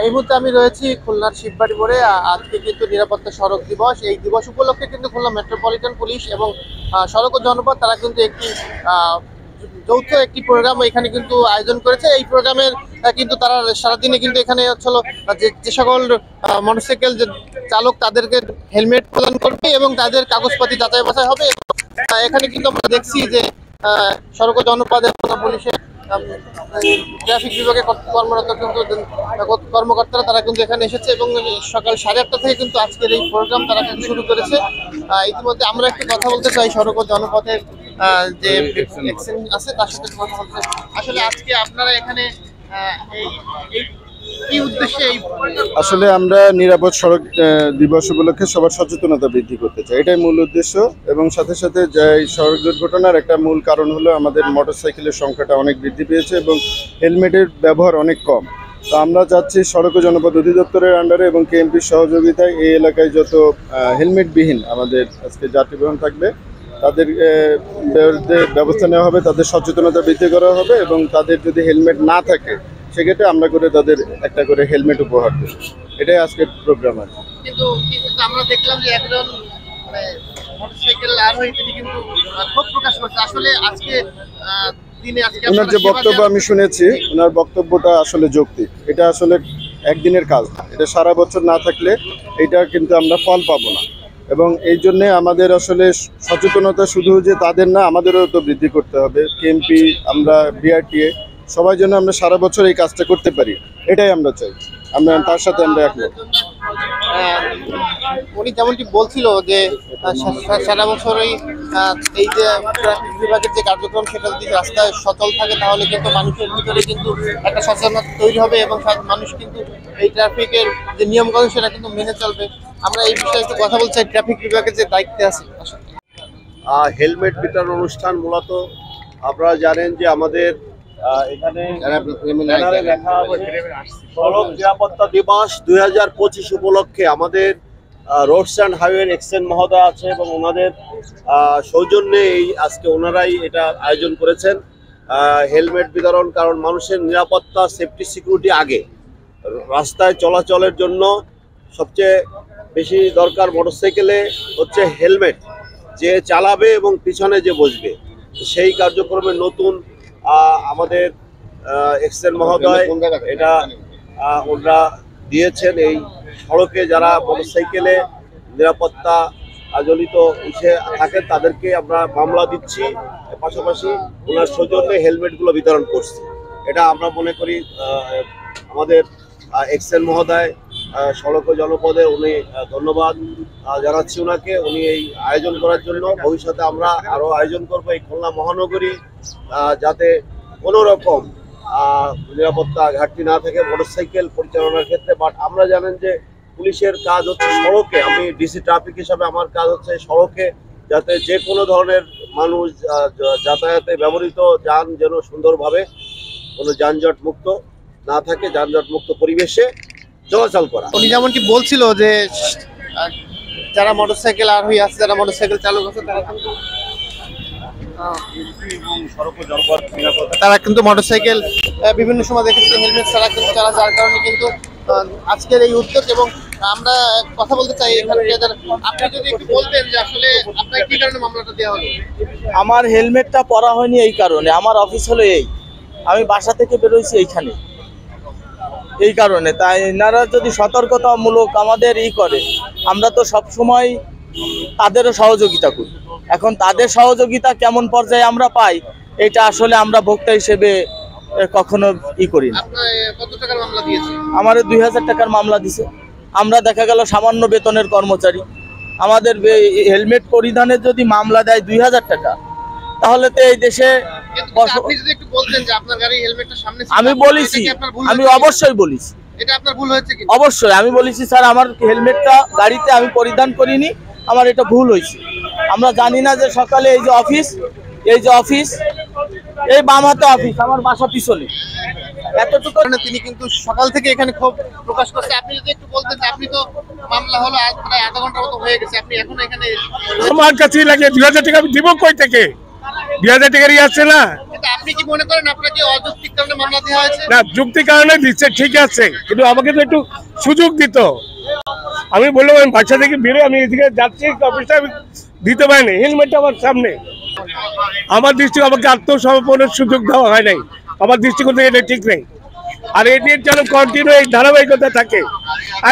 এই মুহূর্তে আমি রয়েছি খুলনার শিববাড়ি মোড়ে। আজকে কিন্তু নিরাপত্তা সড়ক দিবস। এই দিবস উপলক্ষে কিন্তু খুলনা মেট্রোপলিটন পুলিশ এবং সড়ক ও জনপথ তারা কিন্তু একটি যৌথ একটি প্রোগ্রাম এখানে কিন্তু আয়োজন করেছে। এই প্রোগ্রামের কিন্তু তারা সারাদিনে কিন্তু এখানে হচ্ছিল যে সকল মোটরসাইকেল চালক তাদেরকে হেলমেট প্রদান করবে এবং তাদের কাগজপাতি যাচাই বাছাই হবে। এখানে কিন্তু আমরা দেখছি যে সড়ক ও জনপথের পুলিশের ট্রাফিক বিভাগে কর্মরত কিন্তু কর্মকর্তারা তারা কিন্তু এখানে এসেছে এবং সকাল 8:30 থেকে কিন্তু আজকের এই প্রোগ্রাম তারা কিন্তু শুরু করেছে। ইতিমধ্যে আমরা একটু কথা বলতে চাই সড়ক ও জনপথের যে আছে তার সাথে কথা বলতে। আসলে আজকে আপনারা এখানে কি উদ্দেশ্যে আসলে আমরা নিরাপদ সড়ক দিবস উপলক্ষে সবার সচেতনতা বৃদ্ধি করতে চাই, এটাই মূল উদ্দেশ্য। এবং সাথে সাথে যে সড়ক দুর্ঘটনার একটা মূল কারণ হলো আমাদের মোটরসাইকেলের সংখ্যাটা অনেক বৃদ্ধি পেয়েছে এবং হেলমেটের ব্যবহার অনেক কম। তো আমরা চাচ্ছি সড়ক ও জনপথ অধিদপ্তরের আন্ডারে এবং কেএমপির সহযোগিতায় এই এলাকায় যত হেলমেটবিহীন আমাদের আজকে যাত্রীবহন থাকবে তাদের ব্যবস্থা নেওয়া হবে, তাদের সচেতনতা বৃদ্ধি করা হবে এবং তাদের যদি হেলমেট না থাকে সেক্ষেত্রে আমরা করে তাদের একটা করে হেলমেট উপহার দেব। এটাই আজকের প্রোগ্রাম আছে। কিন্তু আমরা দেখলাম যে একজন মোটরসাইকেল আরোহী তিনি কিন্তু ক্ষোভ প্রকাশ করছে। আসলে আজকে ওনার যে বক্তব্য আমি শুনেছি, ওনার বক্তব্যটা আসলে যৌক্তিক। এটা আসলে একদিনের কাজ না, এটা সারা বছর না থাকলে এটা কিন্তু আমরা ফল পাবো না। এবং এই জন্যে আমাদের আসলে সচেতনতা শুধু যে তাদের না, আমাদেরও তো বৃদ্ধি করতে হবে। কেএমপি, আমরা বিআরটিএ, সবাই যেন আমরা সারা বছর এই কাজটা করতে পারি, এটাই আমরা চাই। আমরা তার সাথে আমরা একমত। উনি যেমনটি বলছিল যে সারা বছরই এই যে ট্রাফিক বিভাগের যে কার্যক্রম সেটা যদি রাস্তায় সচল থাকে তাহলে কিন্তু মানুষের ভিতরে কিন্তু একটা সচেতনতা তৈরি হবে এবং মানুষ কিন্তু এই ট্রাফিকের যে নিয়মকানুন সেটা কিন্তু মেনে চলবে। আমরা এই বিষয়ে একটু কথা বলতে চাই, ট্রাফিক বিভাগের যে দায়িত্বে আছে। হেলমেট বিতরণ অনুষ্ঠান মূলত আপনারা জানেন যে আমাদের এখানে সড়ক নিরাপত্তা দিবস 2025 উপলক্ষে আমাদের রোডস অ্যান্ড হাইওয়ে এক্সচেঞ্জ মহোদয় আছে এবং ওনাদের সৌজন্যে আজকে ওনারাই এটা আয়োজন করেছেন হেলমেট বিতরণ। কারণ মানুষের নিরাপত্তা, সেফটি, সিকিউরিটি আগে। রাস্তায় চলাচলের জন্য সবচেয়ে বেশি দরকার মোটরসাইকেলে হচ্ছে হেলমেট, যে চালাবে এবং পিছনে যে বসবে। সেই কার্যক্রমে নতুন আমাদের এক্সেন মহোদয় এটা ওনারা দিয়েছেন। এই সড়কে যারা মোটরসাইকেলে নিরাপত্তা জনিত উঠে থাকেন তাদেরকে আমরা মামলা দিচ্ছি, পাশাপাশি ওনার সৌজন্যে হেলমেটগুলো বিতরণ করছি। এটা আমরা মনে করি আমাদের এক্সেন মহোদয় সড়ক ও জনপদে উনি ধন্যবাদ জানাচ্ছি ওনাকে, উনি এই আয়োজন করার জন্য। ভবিষ্যতে আমরা আরও আয়োজন করবো এই খুলনা মহানগরী, যাতে কোনো রকম নিরাপত্তা ঘাটতি না থাকে মোটরসাইকেল পরিচালনার ক্ষেত্রে। বাট আমরা জানেন যে পুলিশের কাজ হচ্ছে সড়কে, আমি ডিসি ট্রাফিক হিসাবে আমার কাজ হচ্ছে সড়কে, যাতে যে কোনো ধরনের মানুষ যাতায়াতে ব্যবহৃত যান যেন সুন্দরভাবে কোনো যানজট মুক্ত না থাকে, যানজট মুক্ত পরিবেশে চলাচল করা। উনি যেমনটি বলছিল যে যারা মোটরসাইকেল আরোহী আছে, যারা মোটরসাইকেল চালক আছে তারা কিন্তু মোটরসাইকেল বিভিন্ন সময় দেখেছি হেলমেট ছাড়া কিন্তু চালা, যার কারণে কিন্তু আজকের এই উদ্যোগ। এবং আমরা কথা বলতে চাই এখানে, আপনি যদি একটু বলতেন যে আসলে আপনার কি কারণে মামলাটা দেওয়া হলো? আমার হেলমেটটা পরা হয়নি এই কারণে। আমার অফিস হলো আমি বাসা থেকে বেরোইছি এইখানে, এই কারণে। তাই এনারা যদি সতর্কতামূলক আমাদের করে, আমরা তো সব সময় তাদেরও সহযোগিতা করি। এখন তাদের সহযোগিতা কেমন পর্যায়ে আমরা পাই, এটা আসলে আমরা ভোক্তা হিসেবে কখনো করি না। কত টাকার মামলা দিয়েছে? আমার 2000 টাকার মামলা দিছে। আমরা দেখা গেল সামান্য বেতনের কর্মচারী, আমাদের হেলমেট পরিধানের যদি মামলা দেয় 2000 টাকা, তাহলে তো এই দেশে আমি বলেছি, আমি অবশ্যই বলেছি অবশ্যই আমি বলেছি স্যার আমার হেলমেটটা গাড়িতে আমি পরিধান করিনি, আমার এটা ভুল হয়েছে। আমরা জানি না যে সকালে এই যে অফিস এই বাম হাতে অফিস, আমার বাসা পিছনে, এতটুকু। তিনি কিন্তু সকাল থেকে এখানে ক্ষোভ প্রকাশ করছে। আপনি যদি একটু বলতেন যে আপনি তো মামলা হলো আজ প্রায় আধা ঘন্টার মতো হয়ে গেছে, আপনি এখন এখানে আমার কাছে লাগে 2000 টাকা আমি দিব কই থেকে? 2000 টাকার আছে না, কিন্তু আপনি কি মনে করেন আপনাকে অযৌক্তিক কারণে মামলা দেওয়া হয়েছে? না যুক্তি কারণে দিচ্ছে ঠিক আছে, কিন্তু আমাকে তো একটু সুযোগ দিত। আমি বললাম আমি বাসা থেকে বেরোয় আমি এদিকে যাচ্ছি অফিসে, আমি দিতে পারিনি, হেলমেটটা আমার সামনে। আমার দৃষ্টি আমাকে আত্মসমর্পণের সুযোগ দেওয়া হয় নাই, আমার দৃষ্টিকোণ থেকে এটা ঠিক নেই। আর এটি যেন কন্টিনিউ এই ধারাবাহিকতা থাকে,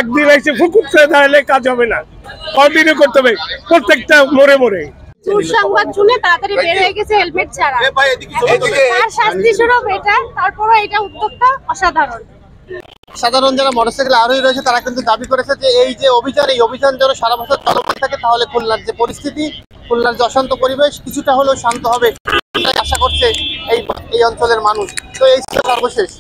একদিন এসে ফুকুট করে দাঁড়ালে কাজ হবে না, কন্টিনিউ করতে হবে প্রত্যেকটা মোড়ে মোড়ে। দুঃসংবাদ শুনে তাড়াতাড়ি বের হয়ে গেছে হেলমেট ছাড়া, তার শাস্তি স্বরূপ এটা। তারপরে এটা উদ্যোগটা অসাধারণ। সাধারণ যারা মোটরসাইকেল আরোহী রয়েছে তারা কিন্তু দাবি করেছে যে এই যে অভিযান, এই অভিযান যেন সারা বছর চলমান থাকে, তাহলে খুলনার যে পরিস্থিতি, খুলনার যে অশান্ত পরিবেশ কিছুটা হলেও শান্ত হবে, আশা করছে এই অঞ্চলের মানুষ। তো এই ছিল সর্বশেষ।